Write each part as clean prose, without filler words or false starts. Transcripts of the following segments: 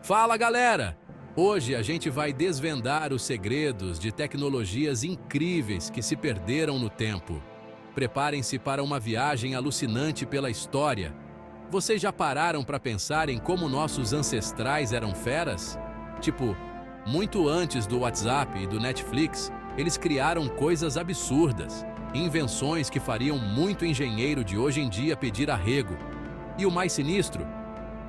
Fala, galera! Hoje a gente vai desvendar os segredos de tecnologias incríveis que se perderam no tempo. Preparem-se para uma viagem alucinante pela história. Vocês já pararam para pensar em como nossos ancestrais eram feras? Tipo, muito antes do WhatsApp e do Netflix, eles criaram coisas absurdas, invenções que fariam muito engenheiro de hoje em dia pedir arrego. E o mais sinistro?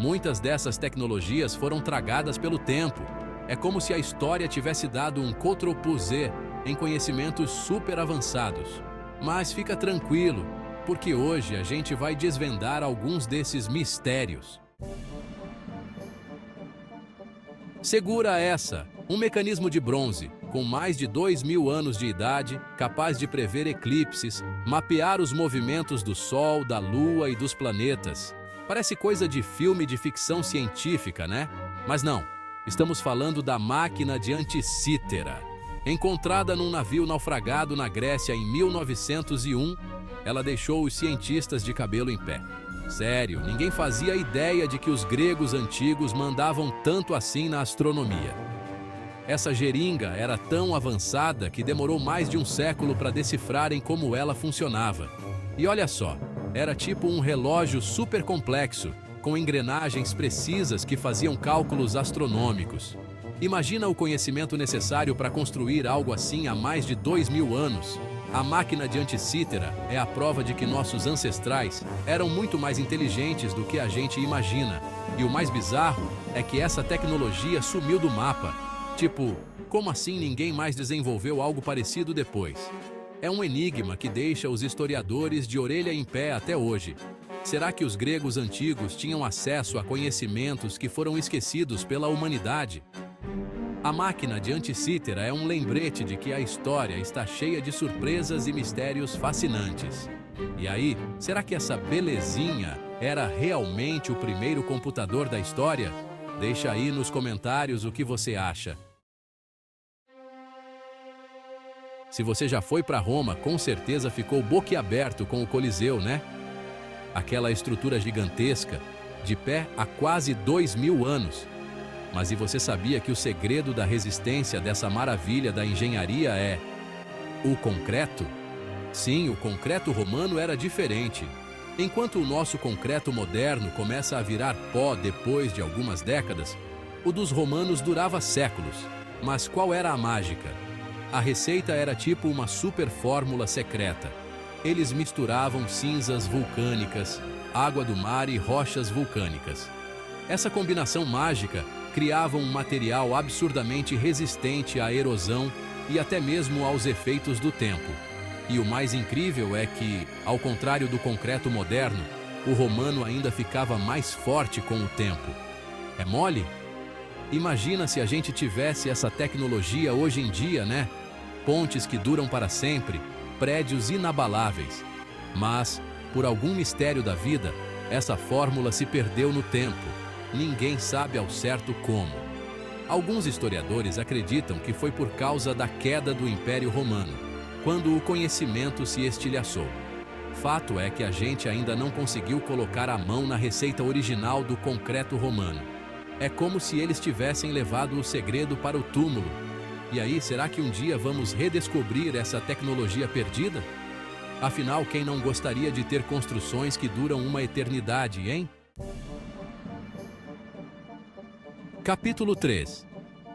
Muitas dessas tecnologias foram tragadas pelo tempo. É como se a história tivesse dado um contrepusê em conhecimentos super avançados. Mas fica tranquilo, porque hoje a gente vai desvendar alguns desses mistérios. Segura essa! Um mecanismo de bronze, com mais de 2.000 anos de idade, capaz de prever eclipses, mapear os movimentos do Sol, da Lua e dos planetas. Parece coisa de filme de ficção científica, né? Mas não, estamos falando da máquina de Anticítera. Encontrada num navio naufragado na Grécia em 1901, ela deixou os cientistas de cabelo em pé. Sério, ninguém fazia ideia de que os gregos antigos mandavam tanto assim na astronomia. Essa geringa era tão avançada que demorou mais de um século para decifrarem como ela funcionava. E olha só, era tipo um relógio super complexo, com engrenagens precisas que faziam cálculos astronômicos. Imagina o conhecimento necessário para construir algo assim há mais de 2.000 anos. A máquina de Anticítera é a prova de que nossos ancestrais eram muito mais inteligentes do que a gente imagina. E o mais bizarro é que essa tecnologia sumiu do mapa. Tipo, como assim ninguém mais desenvolveu algo parecido depois? É um enigma que deixa os historiadores de orelha em pé até hoje. Será que os gregos antigos tinham acesso a conhecimentos que foram esquecidos pela humanidade? A máquina de Anticítera é um lembrete de que a história está cheia de surpresas e mistérios fascinantes. E aí, será que essa belezinha era realmente o primeiro computador da história? Deixa aí nos comentários o que você acha. Se você já foi para Roma, com certeza ficou boquiaberto com o Coliseu, né? Aquela estrutura gigantesca, de pé há quase 2.000 anos. Mas e você sabia que o segredo da resistência dessa maravilha da engenharia é o concreto? Sim, o concreto romano era diferente. Enquanto o nosso concreto moderno começa a virar pó depois de algumas décadas, o dos romanos durava séculos. Mas qual era a mágica? A receita era tipo uma super fórmula secreta. Eles misturavam cinzas vulcânicas, água do mar e rochas vulcânicas. Essa combinação mágica criava um material absurdamente resistente à erosão e até mesmo aos efeitos do tempo. E o mais incrível é que, ao contrário do concreto moderno, o romano ainda ficava mais forte com o tempo. É mole? Imagina se a gente tivesse essa tecnologia hoje em dia, né? Pontes que duram para sempre, prédios inabaláveis. Mas, por algum mistério da vida, essa fórmula se perdeu no tempo. Ninguém sabe ao certo como. Alguns historiadores acreditam que foi por causa da queda do Império Romano, quando o conhecimento se estilhaçou. Fato é que a gente ainda não conseguiu colocar a mão na receita original do concreto romano. É como se eles tivessem levado o segredo para o túmulo. E aí, será que um dia vamos redescobrir essa tecnologia perdida? Afinal, quem não gostaria de ter construções que duram uma eternidade, hein? Capítulo 3.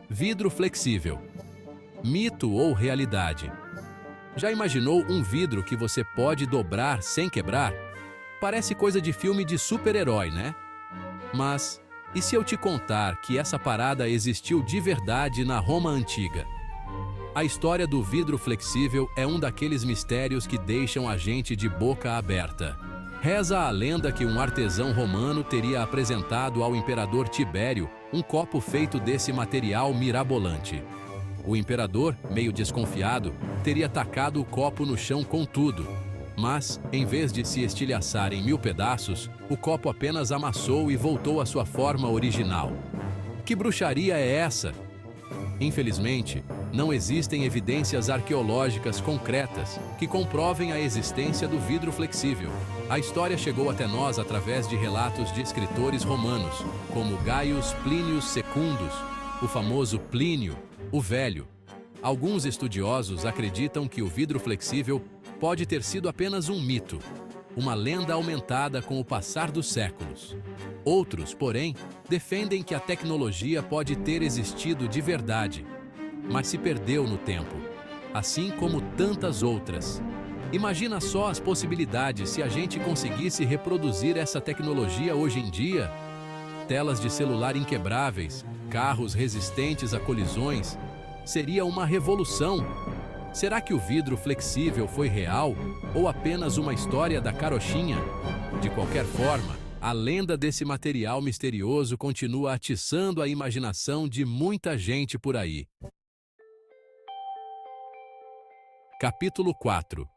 Vidro flexível. Mito ou realidade? Já imaginou um vidro que você pode dobrar sem quebrar? Parece coisa de filme de super-herói, né? Mas e se eu te contar que essa parada existiu de verdade na Roma Antiga? A história do vidro flexível é um daqueles mistérios que deixam a gente de boca aberta. Reza a lenda que um artesão romano teria apresentado ao imperador Tibério um copo feito desse material mirabolante. O imperador, meio desconfiado, teria tacado o copo no chão com tudo. Mas, em vez de se estilhaçar em 1.000 pedaços, o copo apenas amassou e voltou à sua forma original. Que bruxaria é essa? Infelizmente, não existem evidências arqueológicas concretas que comprovem a existência do vidro flexível. A história chegou até nós através de relatos de escritores romanos, como Gaius Plinius Secundus, o famoso Plínio, o Velho. Alguns estudiosos acreditam que o vidro flexível pode ter sido apenas um mito, uma lenda aumentada com o passar dos séculos. Outros, porém, defendem que a tecnologia pode ter existido de verdade, mas se perdeu no tempo, assim como tantas outras. Imagina só as possibilidades se a gente conseguisse reproduzir essa tecnologia hoje em dia. Telas de celular inquebráveis, carros resistentes a colisões, seria uma revolução. Será que o vidro flexível foi real ou apenas uma história da carochinha? De qualquer forma, a lenda desse material misterioso continua atiçando a imaginação de muita gente por aí. Capítulo 4.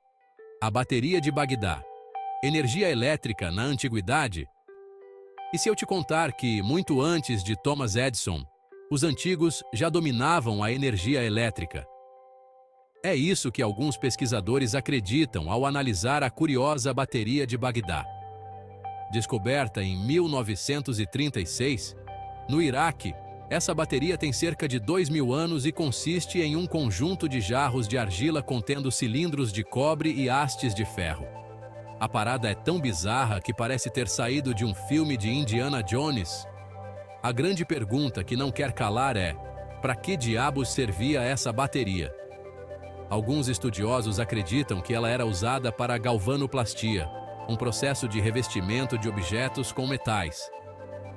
A bateria de Bagdá. Energia elétrica na antiguidade? E se eu te contar que, muito antes de Thomas Edison, os antigos já dominavam a energia elétrica? É isso que alguns pesquisadores acreditam ao analisar a curiosa bateria de Bagdá. Descoberta em 1936, no Iraque, essa bateria tem cerca de 2.000 anos e consiste em um conjunto de jarros de argila contendo cilindros de cobre e hastes de ferro. A parada é tão bizarra que parece ter saído de um filme de Indiana Jones. A grande pergunta que não quer calar é: para que diabos servia essa bateria? Alguns estudiosos acreditam que ela era usada para a galvanoplastia, um processo de revestimento de objetos com metais.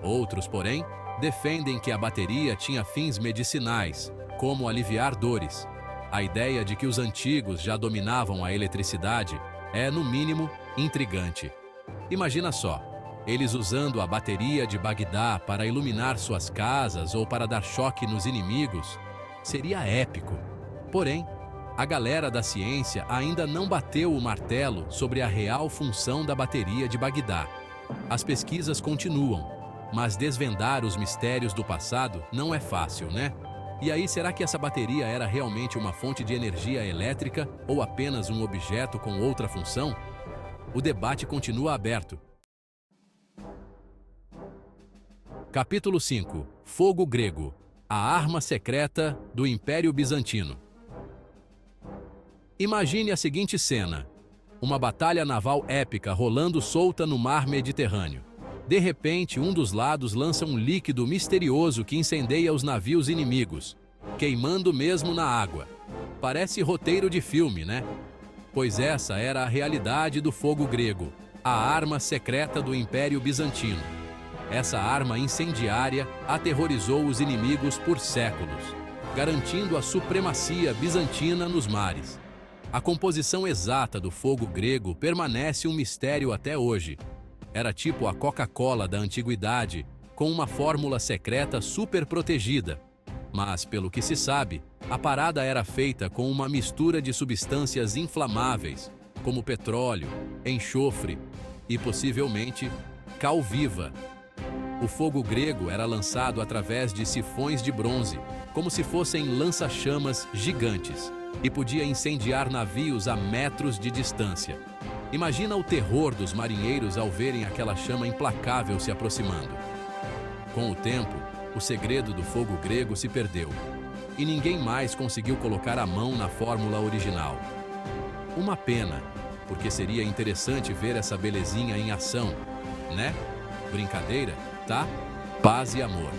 Outros, porém, defendem que a bateria tinha fins medicinais, como aliviar dores. A ideia de que os antigos já dominavam a eletricidade é, no mínimo, intrigante. Imagina só, eles usando a bateria de Bagdá para iluminar suas casas ou para dar choque nos inimigos. Seria épico. Porém, a galera da ciência ainda não bateu o martelo sobre a real função da bateria de Bagdá. As pesquisas continuam, mas desvendar os mistérios do passado não é fácil, né? E aí, será que essa bateria era realmente uma fonte de energia elétrica ou apenas um objeto com outra função? O debate continua aberto. Capítulo 5. Fogo grego. A arma secreta do Império Bizantino. Imagine a seguinte cena: uma batalha naval épica rolando solta no mar Mediterrâneo. De repente, um dos lados lança um líquido misterioso que incendeia os navios inimigos, queimando mesmo na água. Parece roteiro de filme, né? Pois essa era a realidade do fogo grego, a arma secreta do Império Bizantino. Essa arma incendiária aterrorizou os inimigos por séculos, garantindo a supremacia bizantina nos mares. A composição exata do fogo grego permanece um mistério até hoje. Era tipo a Coca-Cola da antiguidade, com uma fórmula secreta super protegida. Mas, pelo que se sabe, a parada era feita com uma mistura de substâncias inflamáveis, como petróleo, enxofre e, possivelmente, cal viva. O fogo grego era lançado através de sifões de bronze, como se fossem lança-chamas gigantes, e podia incendiar navios a metros de distância. Imagina o terror dos marinheiros ao verem aquela chama implacável se aproximando. Com o tempo, o segredo do fogo grego se perdeu, e ninguém mais conseguiu colocar a mão na fórmula original. Uma pena, porque seria interessante ver essa belezinha em ação, né? Brincadeira, tá? Paz e amor.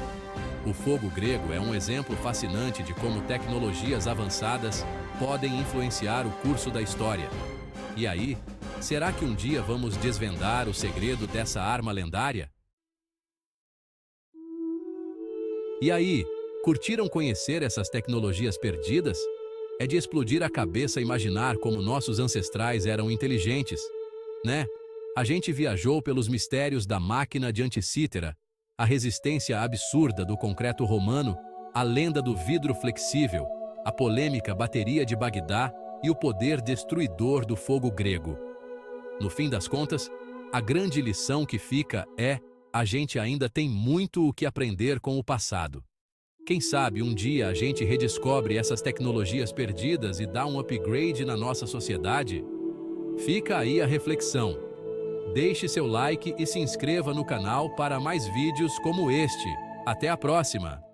O fogo grego é um exemplo fascinante de como tecnologias avançadas podem influenciar o curso da história. E aí, será que um dia vamos desvendar o segredo dessa arma lendária? E aí, curtiram conhecer essas tecnologias perdidas? É de explodir a cabeça imaginar como nossos ancestrais eram inteligentes, né? A gente viajou pelos mistérios da máquina de Anticítera, a resistência absurda do concreto romano, a lenda do vidro flexível, a polêmica bateria de Bagdá e o poder destruidor do fogo grego. No fim das contas, a grande lição que fica é: a gente ainda tem muito o que aprender com o passado. Quem sabe um dia a gente redescobre essas tecnologias perdidas e dá um upgrade na nossa sociedade? Fica aí a reflexão. Deixe seu like e se inscreva no canal para mais vídeos como este. Até a próxima!